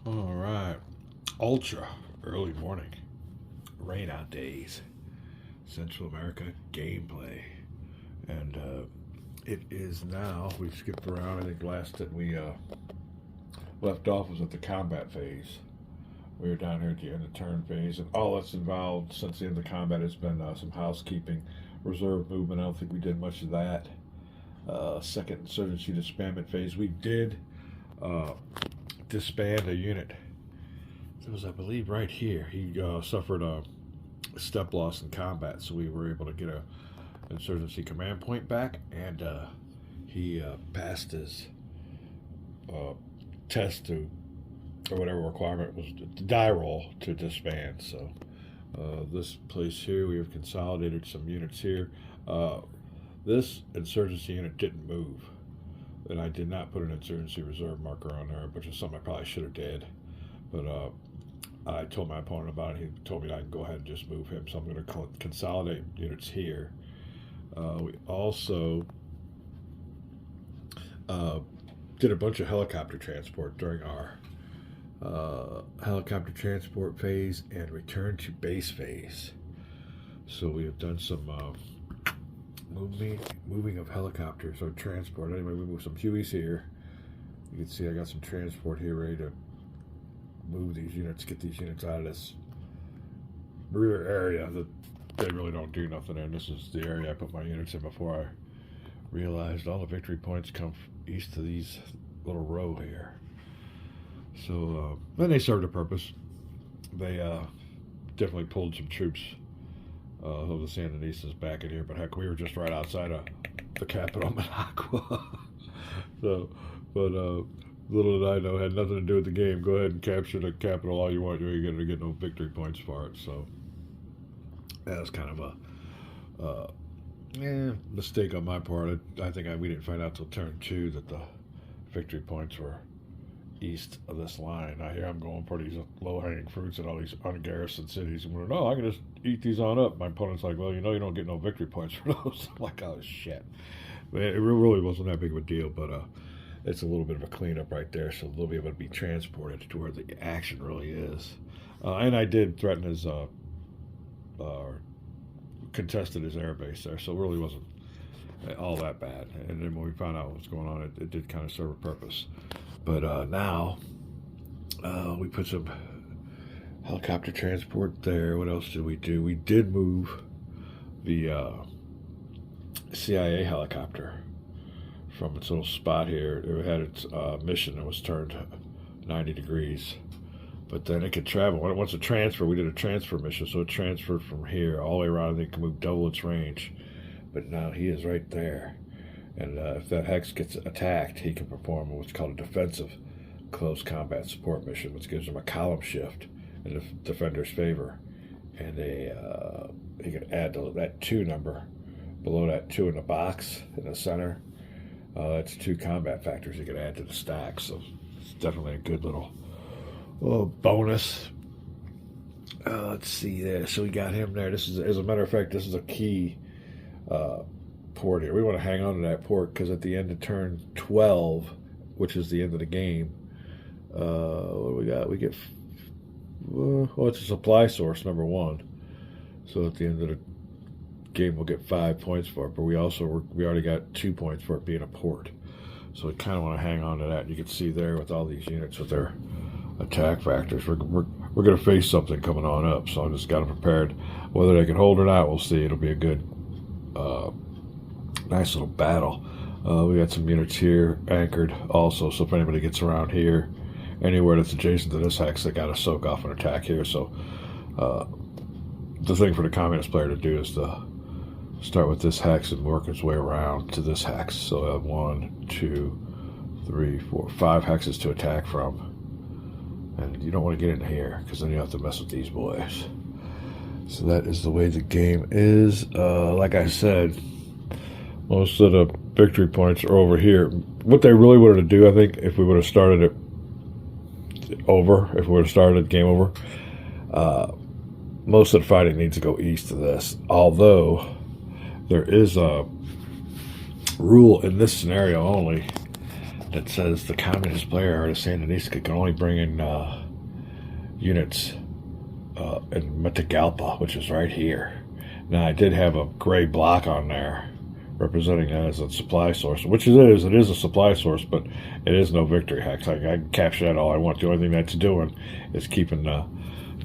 All right. Ultra early morning. Rain out days. Central America gameplay. And it is now, we skipped around. I think last that we left off was at the combat phase. We were down here at the end of turn phase. And all that's involved since the end of the combat has been some housekeeping, reserve movement. I don't think we did much of that. Second insurgency disbandment phase. We did disband a unit. It was, I believe, right here. He suffered a step loss in combat, so we were able to get a insurgency command point back, and he passed his test to, or whatever requirement was, the die roll to disband. So this place here, we have consolidated some units here. This insurgency unit didn't move, and I did not put an insurgency reserve marker on there, which is something I probably should have did. But I told my opponent about it. He told me I can go ahead and just move him, so I'm going to consolidate units here. We also did a bunch of helicopter transport during our helicopter transport phase and return to base phase. So we have done some moving of helicopters or transport. Anyway, we moved some Hueys here. You can see I got some transport here ready to move these units, get these units out of this rear area that they really don't do nothing in. This is the area I put my units in before I realized all the victory points come east of these little row here. So then they served a purpose. They definitely pulled some troops of the Sandinistas back in here, but heck, we were just right outside of the capital, Managua. So, but little did I know, it had nothing to do with the game. Go ahead and capture the capital all you want. You ain't going to get no victory points for it. So that was kind of a mistake on my part. I think we didn't find out till turn 2 that the victory points were east of this line. Now here I'm going for these low-hanging fruits in all these ungarrisoned cities, and we're no, I can just eat these on up. My opponent's like, well, you know, you don't get no victory points for those. I'm like, oh shit. But it really wasn't that big of a deal, but it's a little bit of a cleanup right there, so they'll be able to be transported to where the action really is. And I did threaten his contested his air base there, so it really wasn't all that bad. And then when we found out what was going on, it did kind of serve a purpose. But now we put some helicopter transport there. What else did we do? We did move the CIA helicopter from its little spot here. It had its mission that was turned 90 degrees. But then it could travel. Once it transferred, we did a transfer mission, so it transferred from here all the way around, and it can move double its range. But now he is right there. And if that hex gets attacked, he can perform what's called a defensive close combat support mission, which gives him a column shift in the defender's favor. And he can add that 2 number below that 2 in the box in the center. That's 2 combat factors he can add to the stack. So it's definitely a good little bonus. Let's see there. So we got him there. This is, as a matter of fact, this is a key port here. We want to hang on to that port because at the end of turn 12, which is the end of the game, what do we got? We get, it's a supply source, number 1. So at the end of the game, we'll get 5 points for it, but we already got 2 points for it being a port. So we kind of want to hang on to that. You can see there with all these units with their attack factors, we're going to face something coming on up, so I just got them prepared. Whether they can hold or not, we'll see. It'll be a good nice little battle. We got some units here anchored also, so if anybody gets around here, anywhere that's adjacent to this hex, they got to soak off an attack here. So the thing for the communist player to do is to start with this hex and work its way around to this hex. So I have 1, 2, 3, 4, 5 hexes to attack from. And you don't want to get in here, because then you have to mess with these boys. So that is the way the game is. Like I said, most of the victory points are over here. What they really wanted to do, I think, if we would have started it over, if we would have started game over, most of the fighting needs to go east of this. Although there is a rule in this scenario only that says the communist player out of Sandinista can only bring in units in Matagalpa, which is right here. Now, I did have a gray block on there representing that as a supply source, which it is. It is a supply source, but it is no victory hex. I can capture that all I want. The only thing that's doing is keeping the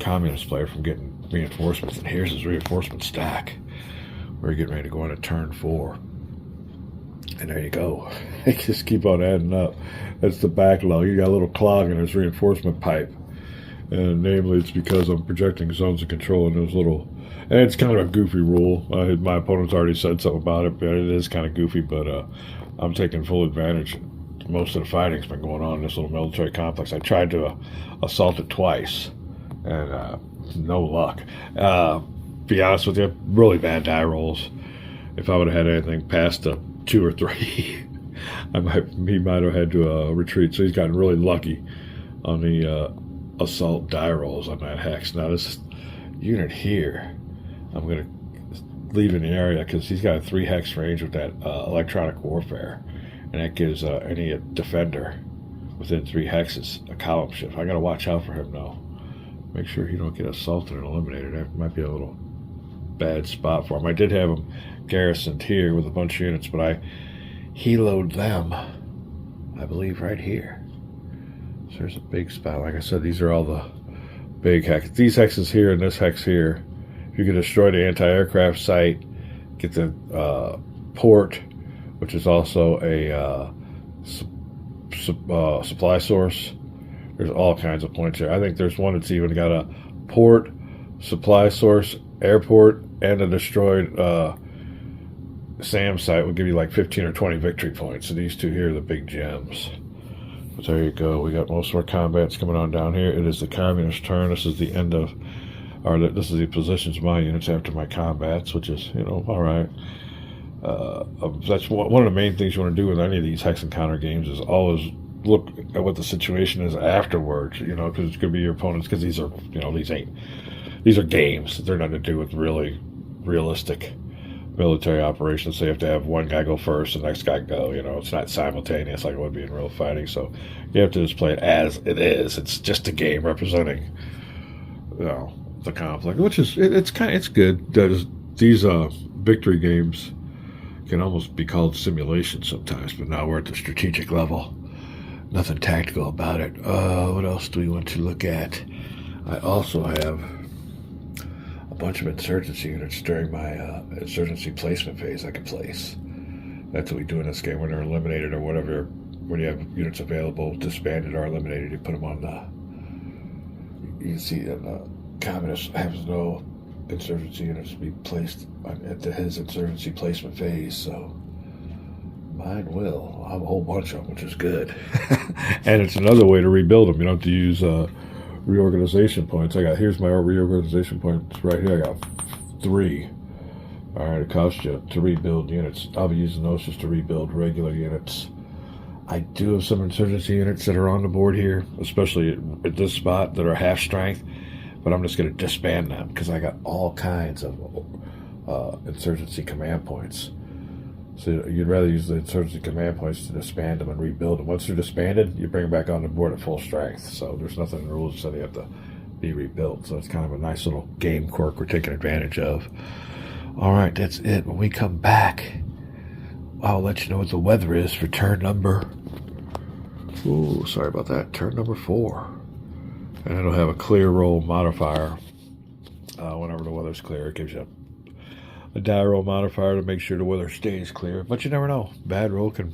communist player from getting reinforcements. And here's his reinforcement stack. We're getting ready to go into turn 4. And there you go. They just keep on adding up. That's the backlog. You got a little clog in his reinforcement pipe. And namely, it's because I'm projecting zones of control in those little... And it's kind of a goofy rule. My opponent's already said something about it, but it is kind of goofy. But I'm taking full advantage. Most of the fighting's been going on in this little military complex. I tried to assault it twice, and no luck. Be honest with you, really bad die rolls. If I would have had anything past a 2 or 3, he might have had to retreat. So he's gotten really lucky on the assault die rolls on that hex. Now this unit here, I'm going to leave in the area because he's got a 3 hex range with that electronic warfare, and that gives any defender within 3 hexes a column shift. I got to watch out for him though. Make sure he don't get assaulted and eliminated. That might be a little bad spot for him. I did have him garrisoned here with a bunch of units, but I heloed them, I believe, right here. So there's a big spot. Like I said, these are all the big hexes. These hexes here and this hex here. If you can destroy the anti-aircraft site, get the port, which is also a supply source. There's all kinds of points here. I think there's one that's even got a port, supply source, airport, and a destroyed SAM site will give you like 15 or 20 victory points. So these two here are the big gems. But there you go. We got most of our combats coming on down here. It is the communist turn. This is the end of, or this is the positions of my units after my combats, which is, all right. That's one of the main things you want to do with any of these hex and counter games is always look at what the situation is afterwards, because it's going to be your opponents, because these are, these are games. They're nothing to do with really realistic military operations. So you have to have one guy go first, the next guy go, it's not simultaneous like it would be in real fighting. So you have to just play it as it is. It's just a game representing, the conflict, which is, it's good. These victory games can almost be called simulation sometimes, but now we're at the strategic level. Nothing tactical about it. What else do we want to look at? I also have a bunch of insurgency units during my insurgency placement phase I can place. That's what we do in this game when they're eliminated or whatever. When you have units available, disbanded or eliminated, you put them on the... You can see that the communist has no insurgency units to be placed at his insurgency placement phase, so mine will. I'll have a whole bunch of them, which is good. And it's another way to rebuild them. You don't have to use reorganization points. Here's my reorganization points right here. I got 3. All right, it costs you to rebuild units. I'll be using those just to rebuild regular units. I do have some insurgency units that are on the board here, especially at this spot, that are half strength, but I'm just going to disband them because I got all kinds of insurgency command points. So you'd rather use the insurgency command points to disband them and rebuild them. Once they're disbanded, you bring them back on the board at full strength. So there's nothing in the rules that say they have to be rebuilt. So it's kind of a nice little game quirk we're taking advantage of. All right, that's it. When we come back, I'll let you know what the weather is for turn number... Ooh, sorry about that. Turn number 4. And it'll have a clear roll modifier. Whenever the weather's clear, it gives you a die roll modifier to make sure the weather stays clear. But you never know. Bad roll can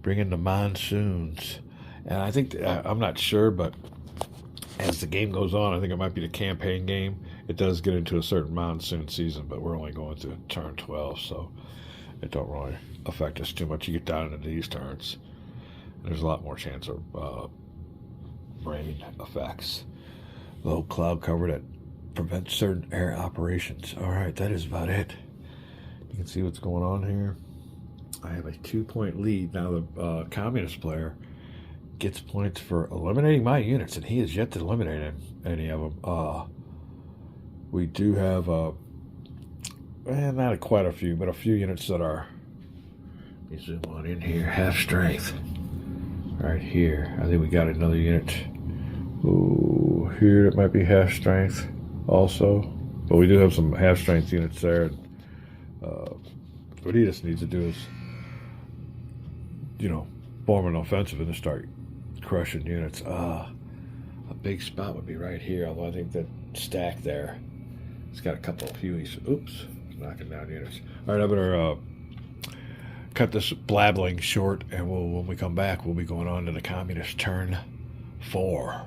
bring in the monsoons. And I think, I'm not sure, but as the game goes on, I think it might be the campaign game. It does get into a certain monsoon season, but we're only going to turn 12, so it don't really affect us too much. You get down into these turns, and there's a lot more chance of rain effects. Low cloud cover that prevents certain air operations. All right, that is about it. You can see what's going on here. I have a 2-point lead. Now the communist player gets points for eliminating my units, and he has yet to eliminate any of them. We do have not quite a few, but a few units that are, let me zoom on in here, half strength. right here. I think we got another unit. Ooh, here it might be half strength also. But we do have some half strength units there. What he just needs to do is, form an offensive and just start crushing units. A big spot would be right here, although I think that stack there, it's got a couple of Hueys. Oops, knocking down units. All right, I'm going to cut this blabbling short, and when we come back, we'll be going on to the communist turn 4.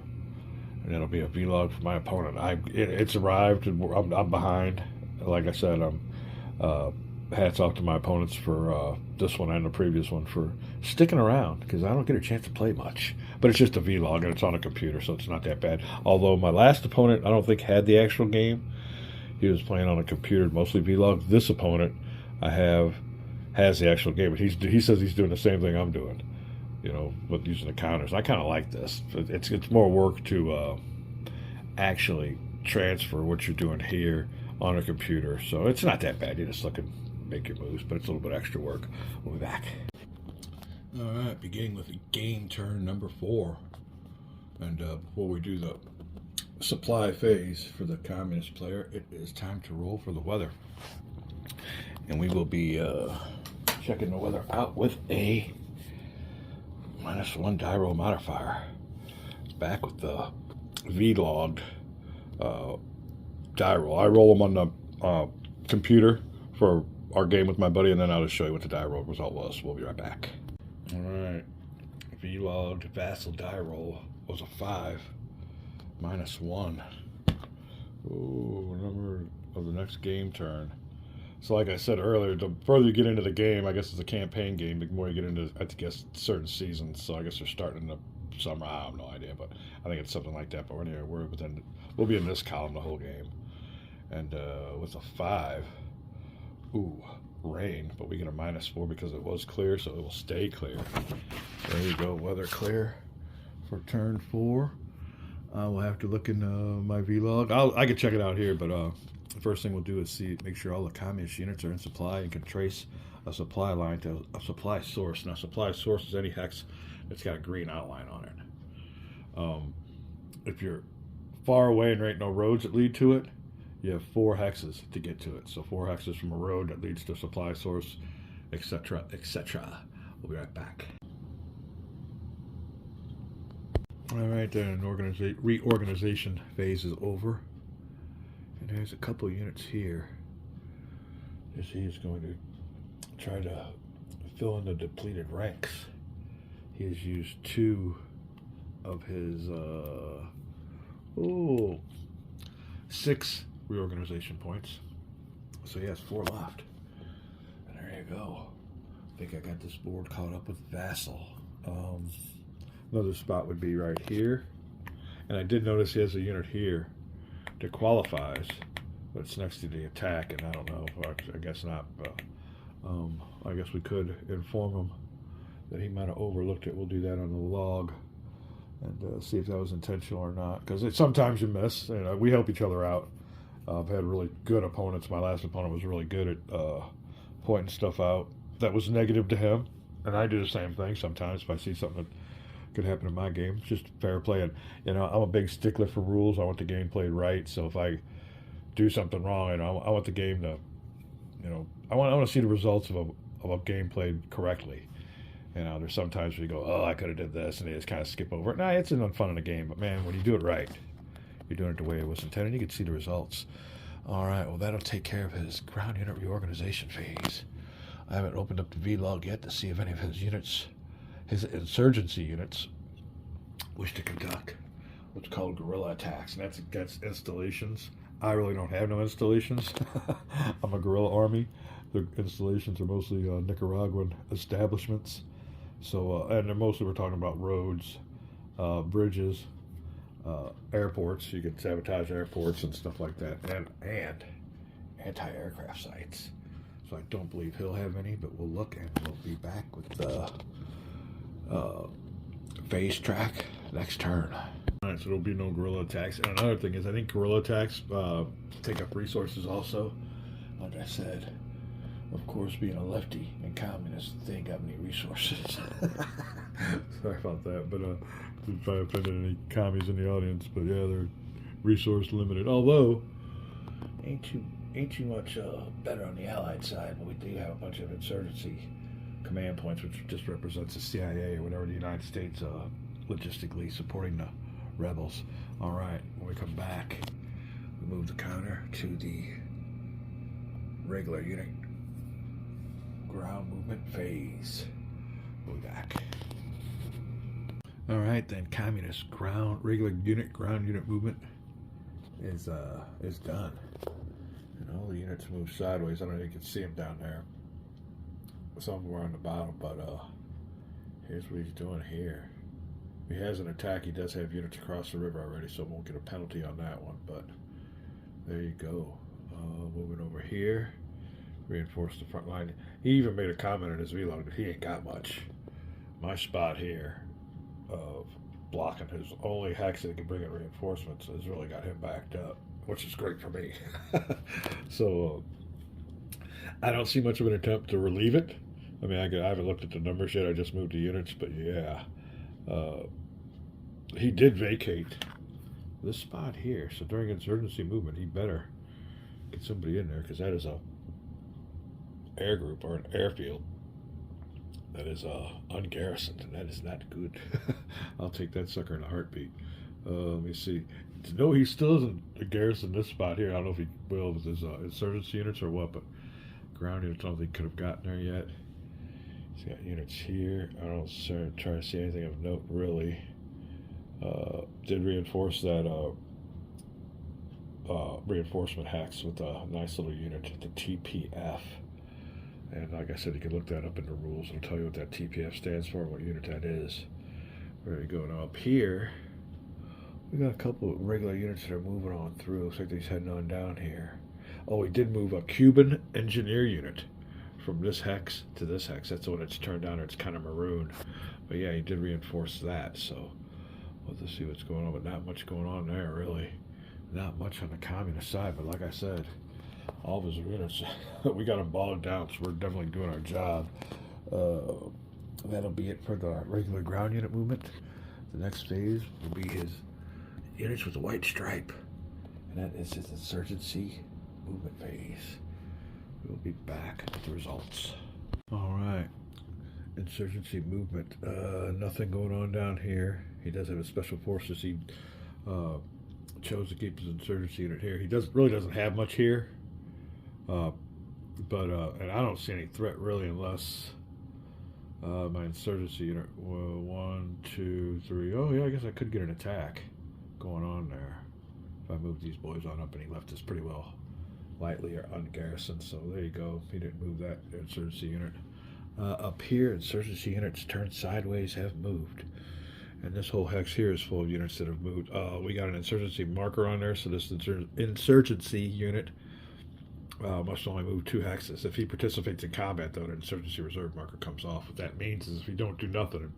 And it'll be a vlog for my opponent. It's arrived, and I'm behind. Like I said, hats off to my opponents for this one and the previous one for sticking around, because I don't get a chance to play much. But it's just a vlog, and it's on a computer, so it's not that bad. Although my last opponent, I don't think had the actual game. He was playing on a computer, mostly vlog. This opponent has the actual game, but he says he's doing the same thing I'm doing, with using the counters. I kind of like this. It's more work to actually transfer what you're doing here on a computer, so it's not that bad. You just look and make your moves, but it's a little bit extra work. We'll be back. All right, beginning with game turn number 4, and before we do the supply phase for the communist player, it is time to roll for the weather, and we will be checking the weather out with a -1 die roll modifier. It's back with the vlogged die roll. I roll them on the computer for our game with my buddy, and then I'll just show you what the die roll result was. We'll be right back. All right, vlogged vassal die roll was a 5, -1. Ooh, number of the next game turn. So like I said earlier, the further you get into the game, I guess it's a campaign game, the more you get into, I guess, certain seasons. So I guess they're starting in the summer. I have no idea, but I think it's something like that. But anyway, we'll be in this column the whole game. And with a 5, ooh, rain, but we get a -4 because it was clear, so it will stay clear. There you go, weather clear for turn 4. We'll have to look in my vlog. I can check it out here, but the first thing we'll do is make sure all the communist units are in supply and can trace a supply line to a supply source. Now, supply source is any hex that's got a green outline on it. If you're far away and there ain't no roads that lead to it, you have 4 hexes to get to it. So 4 hexes from a road that leads to a supply source, etc., etc. We'll be right back. All right, then reorganization phase is over. And there's a couple units here. As he is going to try to fill in the depleted ranks. He has used 2 of his 6 reorganization points, so he has 4 left. And there you go. I think I got this board caught up with vassal. Another spot would be right here, and I did notice he has a unit here that qualifies, but it's next to the attack, and I don't know, I guess not, but I guess we could inform him that he might have overlooked it. We'll do that on the log and see if that was intentional or not, because sometimes you miss. We help each other out. I've had really good opponents. My last opponent was really good at pointing stuff out that was negative to him, and I do the same thing sometimes if I see something that could happen in my game. It's just fair play, and I'm a big stickler for rules. I want the game played right, so if I do something wrong, I want the game to, I want to see the results of a game played correctly. There's sometimes where you go, oh, I could have did this, and they just kind of skip over it. Nah, it's an fun in the game, but man, when you do it right, you're doing it the way it was intended, you can see the results. All right, well, that'll take care of his ground unit reorganization phase. I haven't opened up the vlog yet to see if any of his units, his insurgency units, wish to conduct what's called guerrilla attacks, and that's installations. I really don't have no installations. I'm a guerrilla army. The installations are mostly Nicaraguan establishments. So, and we're talking about roads, bridges, airports. You can sabotage airports and stuff like that, and anti-aircraft sites. So I don't believe he'll have any, but we'll look, and we'll be back with the phase track next turn. All right, so there'll be no guerrilla attacks. And another thing is, I think guerrilla attacks take up resources also. Like I said, of course, being a lefty and communist, they ain't got any resources. Sorry about that, but if I offended any commies in the audience, but yeah, they're resource limited. Although ain't too much better on the Allied side, but we do have a bunch of insurgency command points, which just represents the CIA or whatever, the United States logistically supporting the rebels. All right, when we come back, we move the counter to the regular unit ground movement phase. We'll be back. All right, then communist regular unit ground unit movement is done, and all the units move sideways. I don't know if you can see them down there. Some of them are on the bottom, but here's what he's doing here. He has an attack. He does have units across the river already, so won't get a penalty on that one. But there you go. Moving over here, reinforce the front line. He even made a comment in his vlog that he ain't got much. My spot here of blocking his only hex that he can bring in reinforcements has really got him backed up, which is great for me. So I don't see much of an attempt to relieve it. I mean, I haven't looked at the numbers yet. I just moved the units, but yeah, he did vacate this spot here. So during insurgency movement, he better get somebody in there, because that is a air group or an airfield that is ungarrisoned, and that is not good. I'll take that sucker in a heartbeat. Let me see. No, he still isn't garrisoned this spot here. I don't know if he will with his insurgency units or what, but ground units, I don't think could have gotten there yet. He's got units here. I don't try to see anything of note really. Did reinforce that reinforcement hex with a nice little unit, the TPF. And like I said, you can look that up in the rules. It'll tell you what that TPF stands for and what unit that is. There you go. Now up here, we got a couple of regular units that are moving on through. Looks like he's heading on down here. Oh, he did move a Cuban engineer unit from this hex to this hex. That's the one that's turned down, or it's kind of maroon. But yeah, he did reinforce that. So we'll have to see what's going on, but not much going on there, really. Not much on the communist side, but like I said, all of his units, we got them bogged down, so we're definitely doing our job. That'll be it for the regular ground unit movement. The next phase will be his units with a white stripe, and that is his insurgency movement phase. We'll be back with the results. All right, insurgency movement. Nothing going on down here. He does have a special forces. He chose to keep his insurgency unit here. He really doesn't have much here. And I don't see any threat really unless my insurgency unit. Well, 1, 2, 3. Oh yeah, I guess I could get an attack going on there if I move these boys on up, and he left us pretty well lightly or ungarrisoned. So there you go. He didn't move that insurgency unit. Up here, insurgency units turned sideways have moved, and this whole hex here is full of units that have moved. We got an insurgency marker on there, so this insurgency unit must only move 2 hexes. If he participates in combat, though, the insurgency reserve marker comes off. What that means is if you don't do nothing and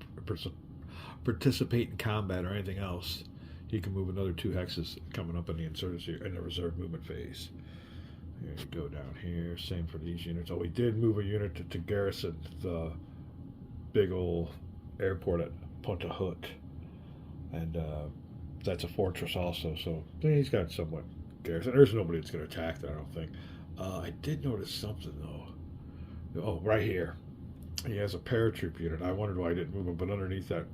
participate in combat or anything else, he can move another 2 hexes coming up in the insurgency in the reserve movement phase. Here you go down here. Same for these units. Oh, we did move a unit to garrison the big old airport at Punta Hut, and that's a fortress also. So he's got somewhat garrison. There's nobody that's going to attack that, I don't think. I did notice something though. Oh, right here, he has a paratroop unit. I wondered why I didn't move him, but underneath that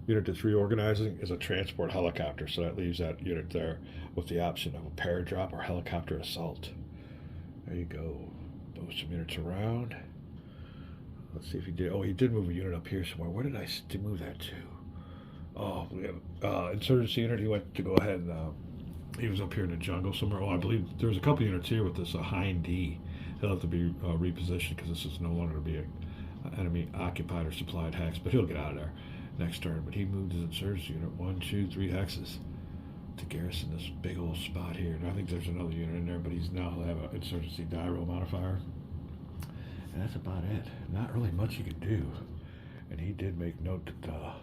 unit that's reorganizing is a transport helicopter. So that leaves that unit there with the option of a paradrop or helicopter assault. There you go. Move some units around. Let's see if he did. Oh, he did move a unit up here somewhere. Where did I move that to? Oh, we have insurgency unit. He went to go ahead and he was up here in the jungle somewhere. Oh, I believe there's a couple units here with this Hind D. He'll have to be repositioned because this is no longer to be an enemy occupied or supplied hex, but he'll get out of there next turn. But he moved his insurgency unit 1, 2, 3 hexes to garrison this big old spot here. And I think there's another unit in there, but he'll have an insurgency die roll modifier. And that's about it. Not really much you can do. And he did make note that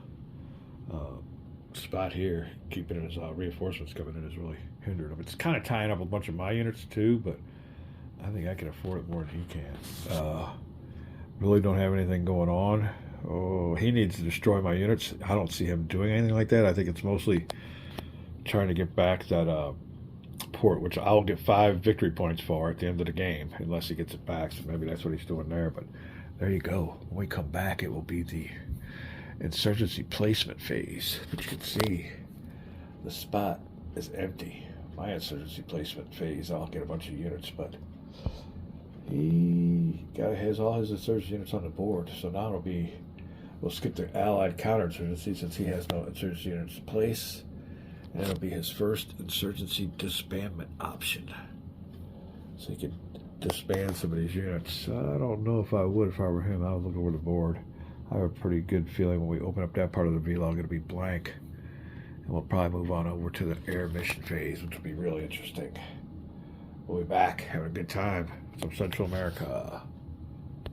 spot here, keeping his reinforcements coming in, is really hindered him. It's kind of tying up a bunch of my units too, but I think I can afford it more than he can. Really don't have anything going on Oh, he needs to destroy my units. I don't see him doing anything like that. I think it's mostly trying to get back that port, which I'll get 5 victory points for at the end of the game, unless he gets it back. So maybe that's what he's doing there. But there you go. When we come back, it will be the insurgency placement phase. But you can see the spot is empty. My insurgency placement phase, I'll get a bunch of units, but he has all his insurgency units on the board. So now we'll skip the allied counterinsurgency since he has no insurgency units in place. And it'll be his first insurgency disbandment option. So he can disband some of these units. I don't know if I would if I were him. I would look over the board. I have a pretty good feeling when we open up that part of the vlog, it'll be blank. And we'll probably move on over to the air mission phase, which will be really interesting. We'll be back having a good time from Central America.